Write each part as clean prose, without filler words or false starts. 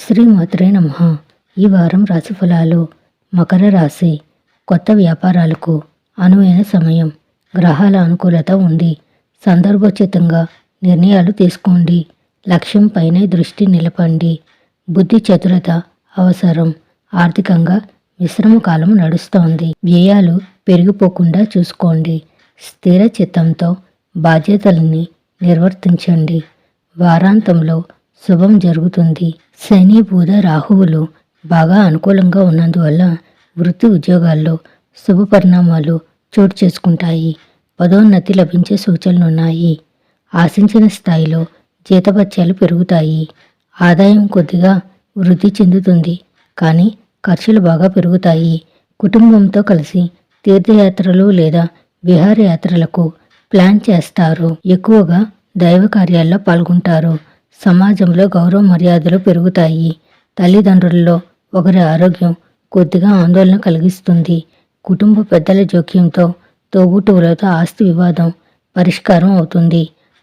శ్రీమాత్రే నమః. ఈ వారం రాశిఫలాలు. మకర రాశి. కొత్త వ్యాపారాలకు అనువైన సమయం. గ్రహాల అనుకూలత ఉంది. సందర్భోచితంగా నిర్ణయాలు తీసుకోండి. లక్ష్యం పైనే దృష్టి నిలపండి. బుద్ధి చతురత అవసరం. ఆర్థికంగా మిశ్రమ కాలం నడుస్తోంది. వ్యయాలు పెరిగిపోకుండా చూసుకోండి. స్థిర చిత్తంతో బాధ్యతల్ని నిర్వర్తించండి. వారాంతంలో శుభం జరుగుతుంది. శని బుధ రాహువులు బాగా అనుకూలంగా ఉన్నందువల్ల వృత్తి ఉద్యోగాల్లో శుభ పరిణామాలు చోటు చేసుకుంటాయి. పదోన్నతి లభించే సూచనలున్నాయి. ఆశించిన స్థాయిలో జీతభత్యాలు పెరుగుతాయి. ఆదాయం కొద్దిగా వృద్ధి చెందుతుంది, కానీ ఖర్చులు బాగా పెరుగుతాయి. కుటుంబంతో కలిసి తీర్థయాత్రలు లేదా విహారయాత్రలకు ప్లాన్ చేస్తారు. ఎక్కువగా దైవ కార్యాల్లో పాల్గొంటారు. సమాజంలో గౌరవ మర్యాదలు పెరుగుతాయి. తల్లిదండ్రుల్లో ఒకరి ఆరోగ్యం కొద్దిగా ఆందోళన కలిగిస్తుంది. కుటుంబ పెద్దల జోక్యంతో తోబుట్టువులతో ఆస్తి వివాదం పరిష్కారం అవుతుంది.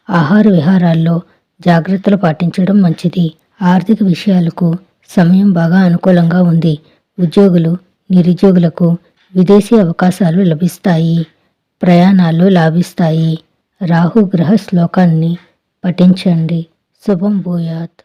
ఆహార విహారాల్లో జాగ్రత్తలు పాటించడం మంచిది. ఆర్థిక విషయాలకు సమయం బాగా అనుకూలంగా ఉంది. ఉద్యోగులు నిరుద్యోగులకు విదేశీ అవకాశాలు లభిస్తాయి. ప్రయాణాలు లాభిస్తాయి. రాహు గ్రహ శ్లోకాన్ని పఠించండి. శుభం భూయాత్.